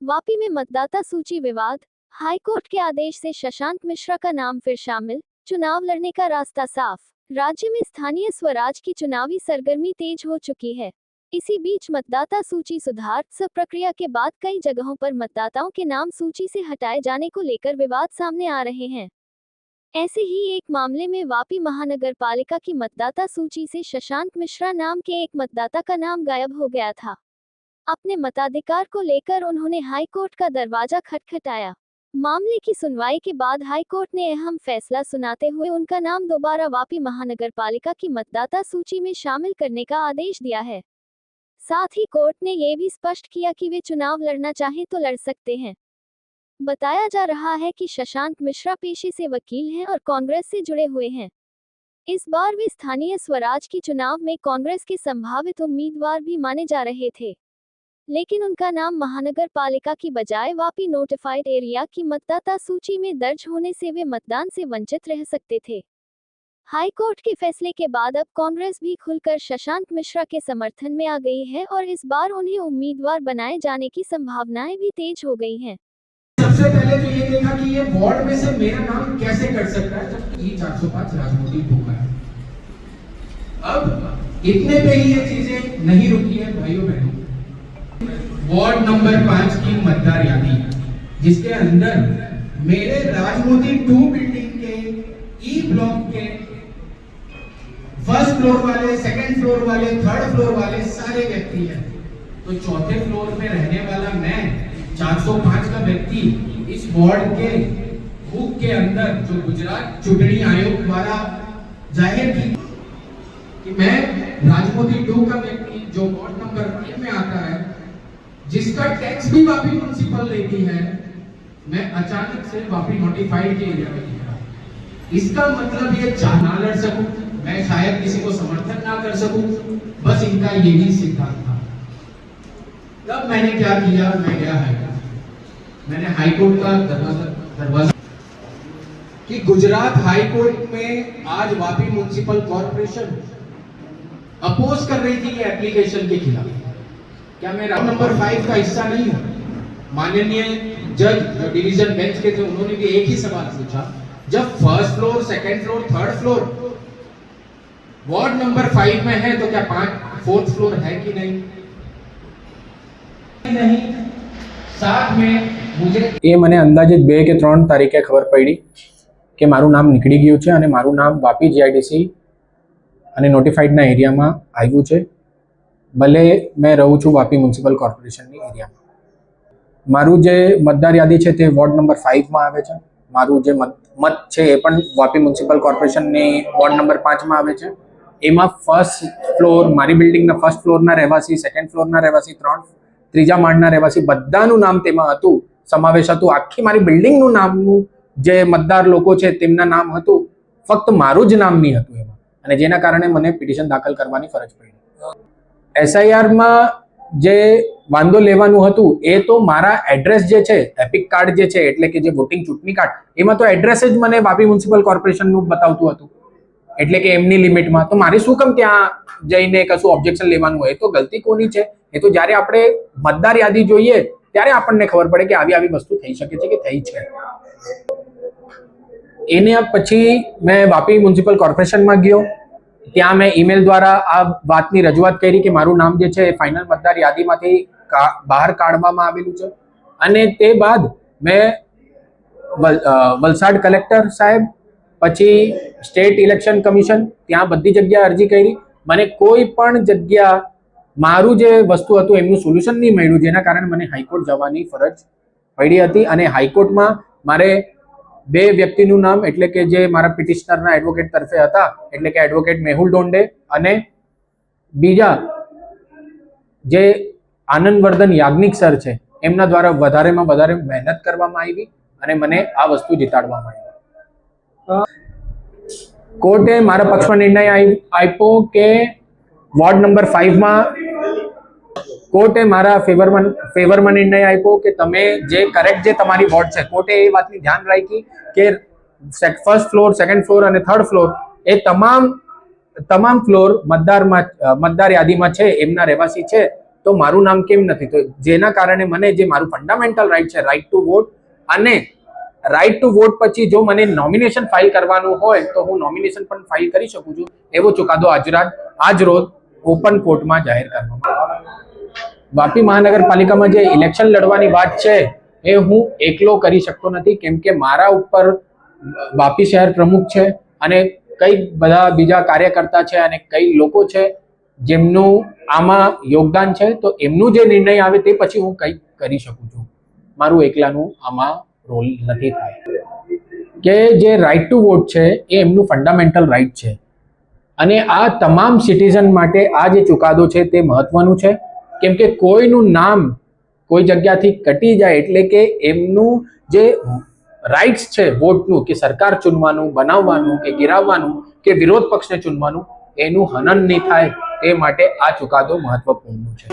वापी में मतदाता सूची विवाद, हाईकोर्ट के आदेश से शशांक मिश्रा का नाम फिर शामिल, चुनाव लड़ने का रास्ता साफ। राज्य में स्थानीय स्वराज की चुनावी सरगर्मी तेज हो चुकी है। इसी बीच मतदाता सूची सुधार प्रक्रिया के बाद कई जगहों पर मतदाताओं के नाम सूची से हटाए जाने को लेकर विवाद सामने आ रहे हैं। ऐसे ही एक मामले में वापी महानगर पालिका की मतदाता सूची से शशांक मिश्रा नाम के एक मतदाता का नाम गायब हो गया था। अपने मताधिकार को लेकर उन्होंने हाईकोर्ट का दरवाजा खटखटाया। मामले की सुनवाई के बाद हाईकोर्ट ने अहम फैसला सुनाते हुए उनका नाम दोबारा वापी महानगर पालिका की मतदाता सूची में शामिल करने का आदेश दिया है। साथ ही कोर्ट ने यह भी स्पष्ट किया कि वे चुनाव लड़ना चाहें तो लड़ सकते हैं। बताया जा रहा है कि शशांक मिश्रा पेशे से वकील हैं और कांग्रेस से जुड़े हुए हैं। इस बार वे स्थानीय स्वराज की चुनाव में कांग्रेस के संभावित उम्मीदवार भी माने जा रहे थे, लेकिन उनका नाम महानगर पालिका की बजाय वापी नोटिफाइड एरिया की मतदाता सूची में दर्ज होने से वे मतदान से वंचित रह सकते थे। हाईकोर्ट के फैसले के बाद अब कांग्रेस भी खुलकर शशांक मिश्रा के समर्थन में आ गई है और इस बार उन्हें उम्मीदवार बनाए जाने की संभावनाएं भी तेज हो गई हैं। सबसे पहले तो ये देखा कि ये वार्ड में से मेरा नाम कैसे कट सकता है, जबकि 405 राजमोती टूका है। अब इतने पे ही ये चीजें नहीं रुकी है भाइयों बहनों। वार्ड नंबर 5 की मतदार यादी, जिसके अंदर मेरे राजमोती 2 बिल्डिंग के ई ब्लॉक के फर्स्ट फ्लोर वाले, सेकंड फ्लोर वाले, थर्ड फ्लोर वाले सारे व्यक्ति हैं। तो चौथे फ्लोर में रहने वाला मैं 405 का व्यक्ति इस वार्ड के बुक के अंदर जो गुजरात चुनाव आयोग द्वारा जाहिर की कि मैं राजमोती 2 का व्यक्ति जो वार्ड नंबर 3 में आता है, जिसका टैक्स भी वापी म्युनिसिपल लेती है, मैं अचानक से वापी नोटिफाइड के एरिया में गया। इसका मतलब ये ना लड़ सकूं, मैं शायद किसी को समर्थन ना कर सकूं, बस इनका यही सिद्धांत था। तब मैंने क्या किया, मैं गया हाईकोर्ट। मैंने हाईकोर्ट का दरवाजा कि गुजरात हाईकोर्ट में आज वापी म्युनिसिपल कॉर्पोरेशन अपोज कर रही थी ये एप्लीकेशन के खिलाफ। क्या मैं नंबर 5 का हिस्सा नहीं हूं? माननीय जज जो डिवीजन बेंच के थे, उन्होंने भी एक ही सवाल पूछा, जब first floor, second floor, third floor ward number 5 में है तो क्या 4th फ्लोर है कि नहीं? साथ में मुझे એ મને અંદાજિત 2 કે 3 તારીખે ખબર પડી કે મારું નામ નીકળી ગયું છે અને મારું નામ વાપી જીઆઈડીસી અને નોટિફાઈડના એરિયામાં આવ્યું છે, ભલે મેં રહું છું વાપી મ્યુનિસિપલ કોર્પોરેશનની એરિયામાં। મારું જે મતદાર યાદી છે તે વોર્ડ નંબર 5માં આવે છે। મારું જે મત છે એ પણ વાપી મ્યુનિસિપલ કોર્પોરેશનની વોર્ડ નંબર 5માં આવે છે। એમાં ફર્સ્ટ ફ્લોર, મારી બિલ્ડિંગના ફર્સ્ટ ફ્લોરના રહેવાસી, સેકન્ડ ફ્લોરના રહેવાસી, ત્રીજા માળના રહેવાસી બધાનું નામ તેમાં હતું, સમાવેશ હતું। આખી મારી બિલ્ડિંગનું નામનું જે મતદાર લોકો છે તેમના નામ હતું, ફક્ત મારું જ નામ નહીં હતું એમાં, અને જેના કારણે મને પિટિશન દાખલ કરવાની ફરજ પડી। એસઆઈઆરમાં જે વાંધો લેવાનું હતું એ તો મારા એડ્રેસ જે છે, એપિક કાર્ડ જે છે એટલે કે જે વોટિંગ ચૂંટણી કાર્ડ, એમાં તો એડ્રેસ જ મને વાપી મ્યુનિસિપલ કોર્પોરેશનનું બતાવતું હતું, એટલે કે એમની લિમિટમાં। તો મારે શું કામ ત્યાં જઈને કશું ઓબ્જેક્શન લેવાનું હોય? તો ગલતી કોની છે? એ તો જ્યારે આપણે મતદાર યાદી જોઈએ ત્યારે આપણને ખબર પડે કે આવી આવી વસ્તુ થઈ શકે છે કે થઈ છે। એને પછી मैं વાપી મ્યુનિસિપલ કોર્પોરેશનમાં ગયો, ત્યાં મેં ઈમેલ દ્વારા આ વાતની રજૂઆત કરી કે મારું નામ જે છે એ ફાઇનલ મતદાર યાદીમાંથી બહાર કાઢવામાં આવેલું છે। અને તે બાદ મેં વલસાડ કલેક્ટર સાહેબ, પછી સ્ટેટ ઇલેક્શન કમિશન, ત્યાં બધી જગ્યાએ અરજી કરી। મને કોઈ પણ જગ્યા મારું જે વસ્તુ હતું એમનું સોલ્યુશન નહીં મળ્યું, જેના કારણે મને હાઈકોર્ટ જવાની ફરજ પડી હતી। અને હાઈકોર્ટમાં મારે 2 વ્યક્તિનું નામ, એટલે કે જે મારા પિટિશનરના એડવોકેટ તરફે હતા, એટલે કે એડવોકેટ મેહુલ ડોંડે અને બીજા જે આનંદવર્ધન યાજ્ઞિક સર છે, એમના દ્વારા વધારેમાં વધારે મહેનત કરવામાં આવી અને મને આ વસ્તુ જીતાડવામાં આવી। કોર્ટે મારા પક્ષમાં નિર્ણય આપ્યો કે વોર્ડ નંબર 5માં કોર્ટે મારા ફેવરમાં નિર્ણય આપ્યો કે તમે જે કરેક્ટ જે તમારી વોર્ડ છે, કોર્ટે એ વાતની ધ્યાન રાખી કે ફર્સ્ટ ફ્લોર, સેકન્ડ ફ્લોર અને થર્ડ ફ્લોર એ તમામ ફ્લોર મતદાર યાદીમાં છે, એમના રહેવાસી છે, તો મારું નામ કેમ નથી? તો જેના કારણે મને જે મારું ફંડામેન્ટલ રાઈટ છે, રાઈટ ટુ વોટ, અને રાઈટ ટુ વોટ પછી જો મને નોમિનેશન ફાઇલ કરવાનું હોય તો હું નોમિનેશન પણ ફાઇલ કરી શકું છું. એવો ચુકાદો આજ રોજ ઓપન કોર્ટમાં જાહેર કરવામાં આવ્યો. વાપી મહાનગરપાલિકામાં જે ઇલેક્શન લડવાની વાત છે એ હું એકલો કરી શકતો નથી, કેમ કે મારા ઉપર વાપી શહેર પ્રમુખ છે અને કઈ બધા બીજા કાર્યકર્તા છે અને કઈ લોકો છે જેમનું આમાં યોગદાન છે. તો એમનું જે નિર્ણય આવે તે પછી હું કંઈક કરી શકું છું. મારું એકલાનું આમાં રોલ નથી થાય. કે જે રાઈટ ટુ વોટ છે એ એમનું ફંડામેન્ટલ રાઈટ છે અને આ તમામ સિટીઝન માટે આ જે ચુકાદો છે તે મહત્વનું છે, કેમ કે કોઈનું નામ કોઈ જગ્યાથી કટી જાય એટલે કે એમનું જે રાઇટ્સ છે વોટનું, કે સરકાર ચૂનવાનું, બનાવવાનું કે ગિરાવવાનું કે વિરોધ પક્ષને ચૂનવાનું, એનું હનન નહીં થાય તે માટે આ ચુકાદો મહત્વપૂર્ણ છે.